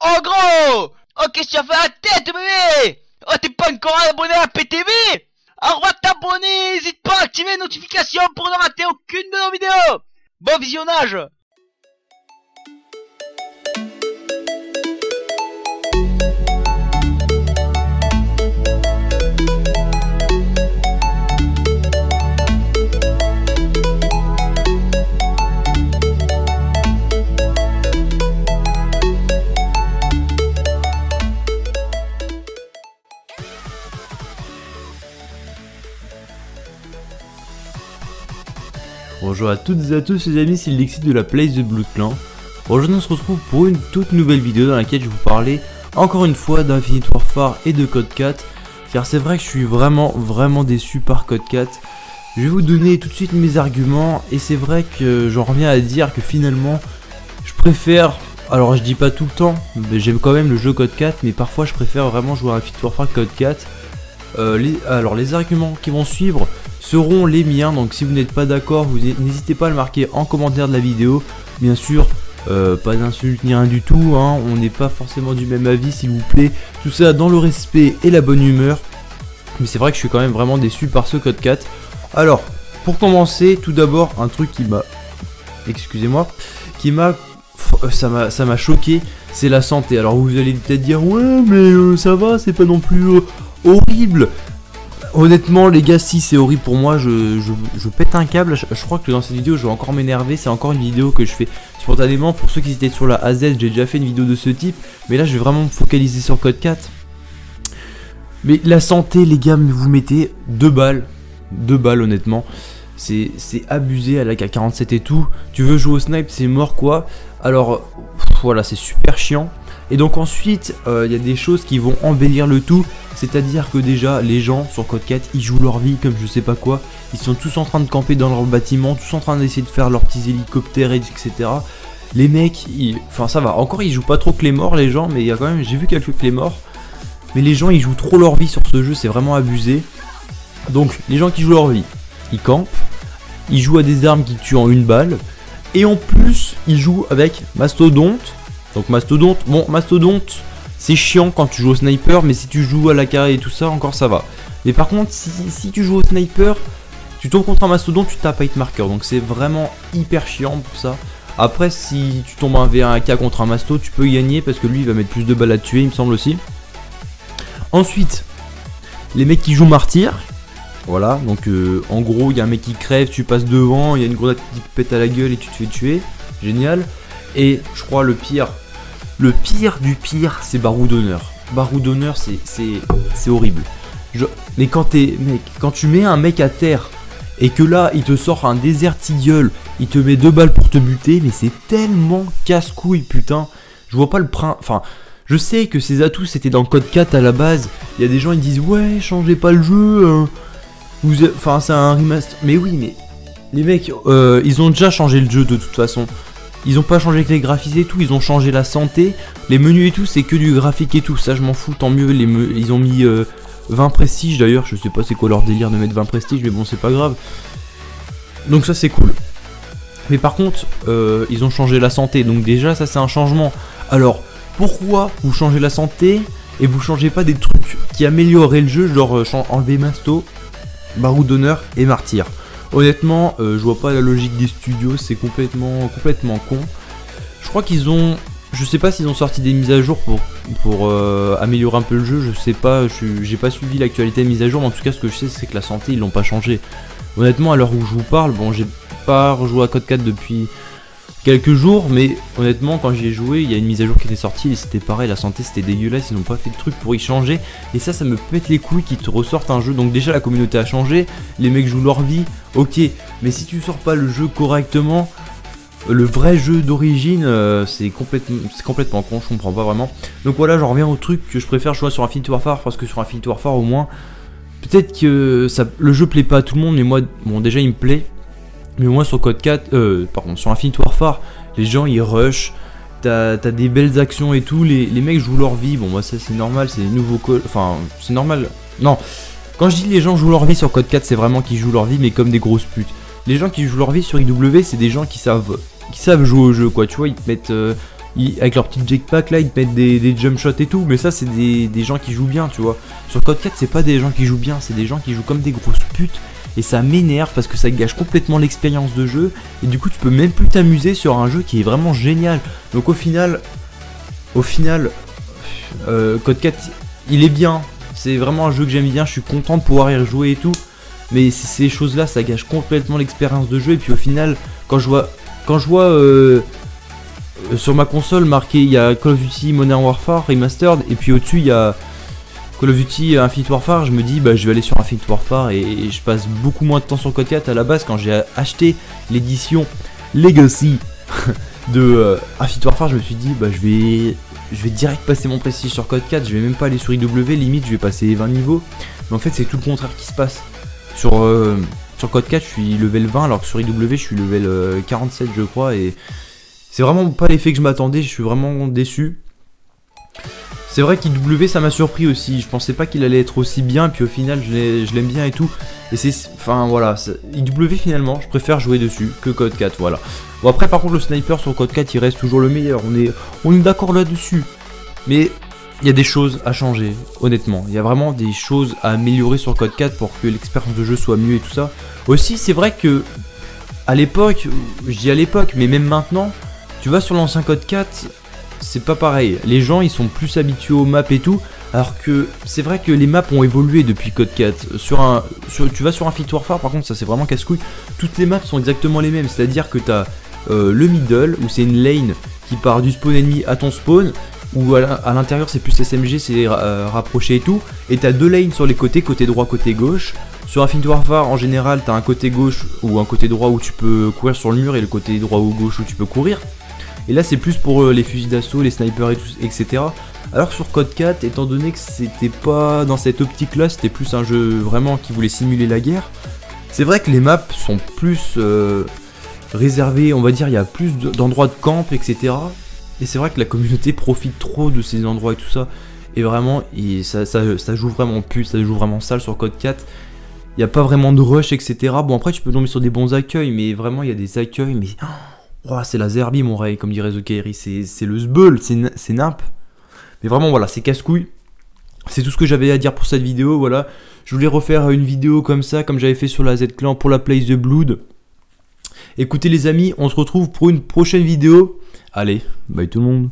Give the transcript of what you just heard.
Oh gros! Oh qu'est-ce que tu as fait à la tête bébé? Oh t'es pas encore abonné à PTV? Alors va t'abonner, n'hésite pas à activer les notifications pour ne rater aucune de nos vidéos. Bon visionnage. Bonjour à toutes et à tous les amis, c'est Lexi de la Place de Blood Clan. Aujourd'hui on se retrouve pour une toute nouvelle vidéo dans laquelle je vais vous parler encore une fois d'Infinite Warfare et de Code 4. Car c'est vrai que je suis vraiment déçu par Code 4. Je vais vous donner tout de suite mes arguments et c'est vrai que j'en reviens à dire que finalement je préfère, alors je dis pas tout le temps, mais j'aime quand même le jeu Code 4, mais parfois je préfère vraiment jouer à Infinite Warfare que Code 4. Alors les arguments qui vont suivre seront les miens, donc si vous n'êtes pas d'accord, vous n'hésitez pas à le marquer en commentaire de la vidéo. Bien sûr, pas d'insultes ni rien du tout, hein, on n'est pas forcément du même avis s'il vous plaît. Tout ça dans le respect et la bonne humeur. Mais c'est vrai que je suis quand même vraiment déçu par ce Code 4. Alors, pour commencer, tout d'abord, un truc qui m'a... Excusez-moi, qui m'a... Ça m'a choqué, c'est la santé. Alors vous allez peut-être dire, ouais mais ça va, c'est pas non plus horrible. Honnêtement les gars, si c'est horrible pour moi, je pète un câble. Je crois que dans cette vidéo je vais encore m'énerver. C'est encore une vidéo que je fais spontanément. Pour ceux qui étaient sur la AZ, j'ai déjà fait une vidéo de ce type. Mais là je vais vraiment me focaliser sur Code 4. Mais la santé les gars, vous mettez 2 balles. 2 balles honnêtement. C'est abusé à la K47 et tout. Tu veux jouer au snipe, c'est mort quoi. Alors voilà, c'est super chiant. Et donc ensuite, il y a des choses qui vont embellir le tout. C'est-à-dire que déjà, les gens sur Code 4, ils jouent leur vie comme je sais pas quoi. Ils sont tous en train de camper dans leur bâtiment, tous en train d'essayer de faire leurs petits hélicoptères, etc. Les mecs, enfin ça va. Encore, ils jouent pas trop que les morts, les gens. Mais il y a quand même, j'ai vu quelques clés morts. Mais les gens, ils jouent trop leur vie sur ce jeu, c'est vraiment abusé. Donc, les gens qui jouent leur vie, ils campent. Ils jouent à des armes qui tuent en 1 balle. Et en plus, ils jouent avec Mastodonte. Donc Mastodonte, bon Mastodonte c'est chiant quand tu joues au sniper, mais si tu joues à la carré et tout ça, encore ça va. Mais par contre, si tu joues au sniper, tu tombes contre un Mastodonte, tu tapes hit marker, donc c'est vraiment hyper chiant pour ça. Après, si tu tombes un V1 AK contre un Masto, tu peux gagner parce que lui il va mettre plus de balles à tuer, il me semble aussi. Ensuite, les mecs qui jouent martyr. Voilà, donc en gros, il y a un mec qui crève, tu passes devant, il y a une grenade qui te pète à la gueule et tu te fais tuer. Génial. Et je crois le pire du pire, c'est Barreau d'honneur. Barreau d'honneur, c'est horrible. Mais quand tu mets un mec à terre et que là, il te sort un Desert Eagle, il te met 2 balles pour te buter, mais c'est tellement casse-couille, putain. Je vois pas le prince. Enfin, je sais que ces atouts, c'était dans Code 4 à la base. Il y a des gens, ils disent, ouais, changez pas le jeu. Enfin, c'est un remaster. Mais oui, mais les mecs, ils ont déjà changé le jeu de toute façon. Ils ont pas changé que les graphismes et tout, ils ont changé la santé, les menus et tout, c'est que du graphique et tout, ça je m'en fous, tant mieux, ils ont mis 20 prestige d'ailleurs, je sais pas c'est quoi leur délire de mettre 20 prestige, mais bon c'est pas grave. Donc ça c'est cool. Mais par contre, ils ont changé la santé, donc déjà ça c'est un changement. Alors, pourquoi vous changez la santé et vous changez pas des trucs qui amélioreraient le jeu, genre enlever Masto, Barreau d'honneur et Martyr? Honnêtement, je vois pas la logique des studios, c'est complètement con. Je crois qu'ils ont... Je sais pas s'ils ont sorti des mises à jour pour améliorer un peu le jeu, je sais pas, j'ai pas suivi l'actualité des mises à jour, mais en tout cas ce que je sais c'est que la santé ils l'ont pas changé. Honnêtement à l'heure où je vous parle, bon j'ai pas rejoué à Code 4 depuis quelques jours, mais honnêtement quand j'y ai joué, il y a une mise à jour qui était sortie et c'était pareil, la santé c'était dégueulasse, ils n'ont pas fait de truc pour y changer. Et ça me pète les couilles qu'ils te ressortent un jeu. Donc déjà la communauté a changé, les mecs jouent leur vie, ok, mais si tu sors pas le jeu correctement, le vrai jeu d'origine, c'est complètement con, je comprends pas vraiment. Donc voilà, j'en reviens au truc que je préfère jouer sur Infinite Warfare, parce que sur Infinite Warfare au moins, peut-être que le jeu plaît pas à tout le monde, mais moi, bon déjà il me plaît. Mais moi sur Code 4, pardon, sur Infinite Warfare, les gens ils rushent, t'as des belles actions et tout, les mecs jouent leur vie, bon moi ça c'est normal, c'est des nouveaux enfin c'est normal, non, quand je dis les gens jouent leur vie sur Code 4, c'est vraiment qu'ils jouent leur vie mais comme des grosses putes. Les gens qui jouent leur vie sur IW, c'est des gens qui savent jouer au jeu quoi, tu vois, ils te mettent avec leur petit jetpack là, ils te mettent des jump shots et tout, mais ça c'est des gens qui jouent bien, tu vois. Sur Code 4 c'est pas des gens qui jouent bien, c'est des gens qui jouent comme des grosses putes, et ça m'énerve parce que ça gâche complètement l'expérience de jeu, et du coup tu peux même plus t'amuser sur un jeu qui est vraiment génial. Donc au final, Code 4 il est bien, c'est vraiment un jeu que j'aime bien, je suis content de pouvoir y rejouer et tout, mais ces choses là ça gâche complètement l'expérience de jeu. Et puis au final quand je vois sur ma console marqué il y a Call of Duty Modern Warfare Remastered, et puis au-dessus il y a Call of Duty Infinite Warfare, je me dis bah je vais aller sur Infinite Warfare, et je passe beaucoup moins de temps sur Code 4. À la base quand j'ai acheté l'édition Legacy de Infinite Warfare, je me suis dit bah je vais direct passer mon prestige sur Code 4, je vais même pas aller sur IW, limite je vais passer 20 niveaux. Mais en fait c'est tout le contraire qui se passe. Sur Code 4 je suis level 20, alors que sur IW je suis level 47 je crois, et c'est vraiment pas l'effet que je m'attendais, je suis vraiment déçu. C'est vrai qu'IW ça m'a surpris aussi, je pensais pas qu'il allait être aussi bien, puis au final je l'aime bien et tout. Et c'est, enfin voilà, IW finalement je préfère jouer dessus que Code 4, voilà. Bon après par contre le sniper sur Code 4 il reste toujours le meilleur, on est d'accord là-dessus. Mais il y a des choses à changer, honnêtement. Il y a vraiment des choses à améliorer sur Code 4 pour que l'expérience de jeu soit mieux et tout ça. Aussi c'est vrai que à l'époque, je dis à l'époque, mais même maintenant, tu vas sur l'ancien Code 4, c'est pas pareil. Les gens ils sont plus habitués aux maps et tout, alors que c'est vrai que les maps ont évolué depuis Code 4. Tu vas sur Infinite Warfare par contre ça c'est vraiment casse-couille. Toutes les maps sont exactement les mêmes, c'est-à-dire que t'as le middle où c'est une lane qui part du spawn ennemi à ton spawn, où à l'intérieur c'est plus SMG, c'est rapproché et tout, et t'as deux lanes sur les côtés, côté droit, côté gauche. Sur Infinite Warfare en général t'as un côté gauche ou un côté droit où tu peux courir sur le mur, et le côté droit ou gauche où tu peux courir. Et là c'est plus pour les fusils d'assaut, les snipers et tout, etc. Alors que sur Code 4, étant donné que c'était pas dans cette optique là, c'était plus un jeu vraiment qui voulait simuler la guerre, c'est vrai que les maps sont plus réservées, on va dire, il y a plus d'endroits de camp, etc. Et c'est vrai que la communauté profite trop de ces endroits et tout ça. Et vraiment, ça joue vraiment plus, ça joue vraiment sale sur Code 4. Il n'y a pas vraiment de rush, etc. Bon après tu peux tomber sur des bons accueils, mais vraiment il y a des accueils, mais... Oh, c'est la Zerbi mon rey, comme dirait The Kairi, c'est le sbeul, c'est nimp. Mais vraiment voilà, c'est casse-couille. C'est tout ce que j'avais à dire pour cette vidéo, voilà. Je voulais refaire une vidéo comme ça, comme j'avais fait sur la Z-Clan pour la Place the Blood. Écoutez les amis, on se retrouve pour une prochaine vidéo. Allez, bye tout le monde.